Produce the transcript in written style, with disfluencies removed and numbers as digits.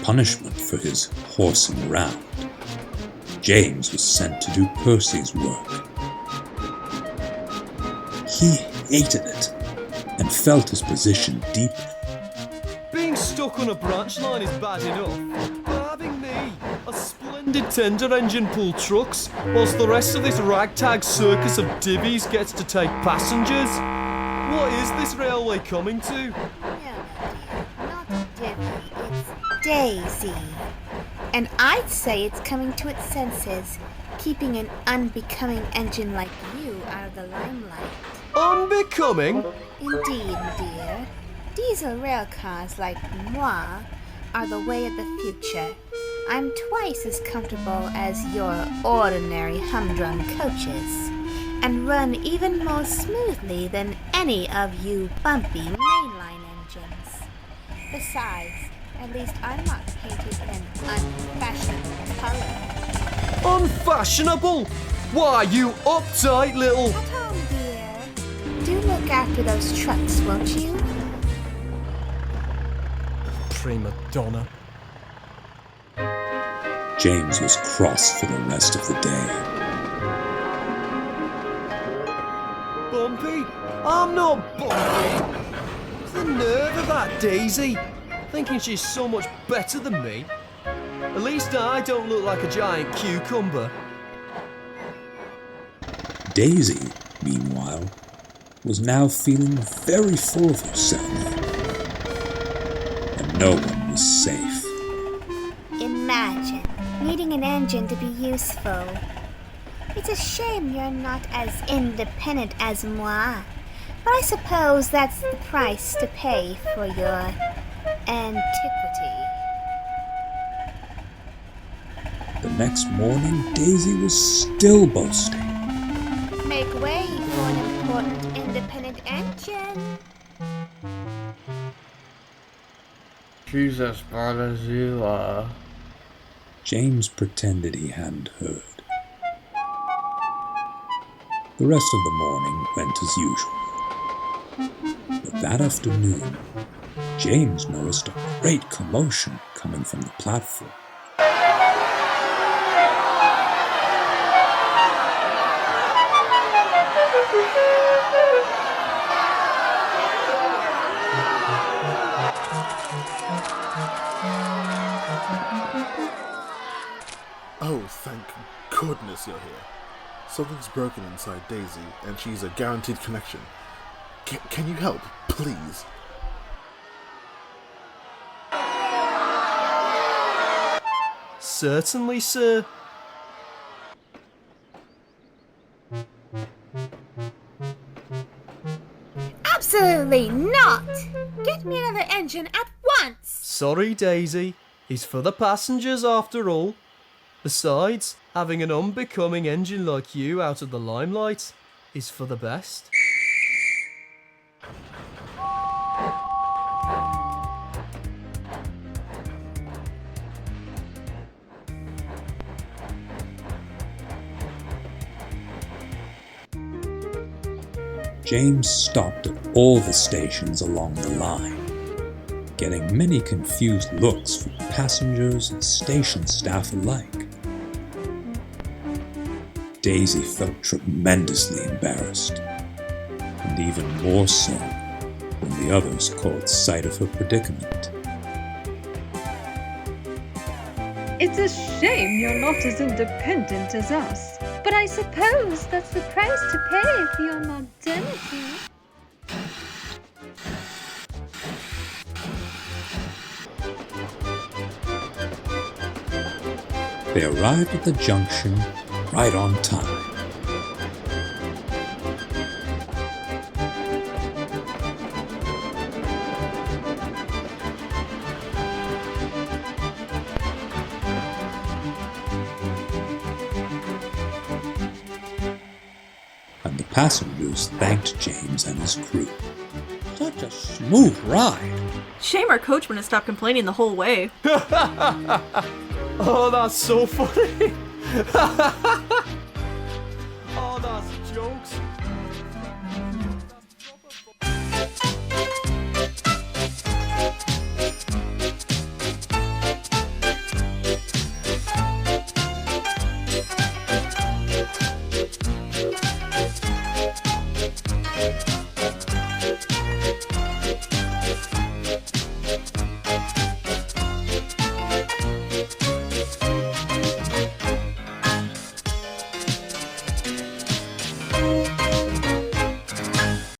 punishment for his horsing around, James was sent to do Percy's work. He hated it and felt his position deepen. Being stuck on a branch line is bad enough, but having me, a splendid tender engine pull trucks, whilst the rest of this ragtag circus of divvies gets to take passengers? What is this railway coming to? No, dear, not Divvy, it's Daisy. And I'd say it's coming to its senses, keeping an unbecoming engine like you out of the limelight. Unbecoming? Indeed, dear. Diesel railcars like moi are the way of the future. I'm twice as comfortable as your ordinary humdrum coaches, and run even more smoothly than any of you bumpy mainline engines. Besides, at least I'm not painted in an unfashionable color. Unfashionable? Why, you uptight little... At home, dear. Do look after those trucks, won't you? Prima donna. James was cross for the rest of the day. Bumpy? I'm not bumpy. What's the nerve of that Daisy? Thinking she's so much better than me. At least I don't look like a giant cucumber. Daisy, meanwhile, was now feeling very full of herself. And no one was safe. Imagine needing an engine to be useful. It's a shame you're not as independent as moi, but I suppose that's the price to pay for your antiquity. The next morning, Daisy was still boasting. Make way for an important independent engine. She's as bad as you are. James pretended he hadn't heard. The rest of the morning went as usual. But that afternoon, James noticed a great commotion coming from the platform. Oh, thank goodness you're here. Something's broken inside Daisy, and she's a guaranteed connection. Can you help, please? Certainly, sir. Absolutely not! Get me another engine at once! Sorry, Daisy. He's for the passengers after all. Besides, having an unbecoming engine like you out of the limelight is for the best. James stopped at all the stations along the line, getting many confused looks from passengers and station staff alike. Daisy felt tremendously embarrassed, and even more so when the others caught sight of her predicament. It's a shame you're not as independent as us, but I suppose that's the price to pay for your modernity. They arrived at the junction right on time. And the passengers thanked James and his crew. Such a smooth ride. Shame our coachman has stopped complaining the whole way. Oh, that's so funny.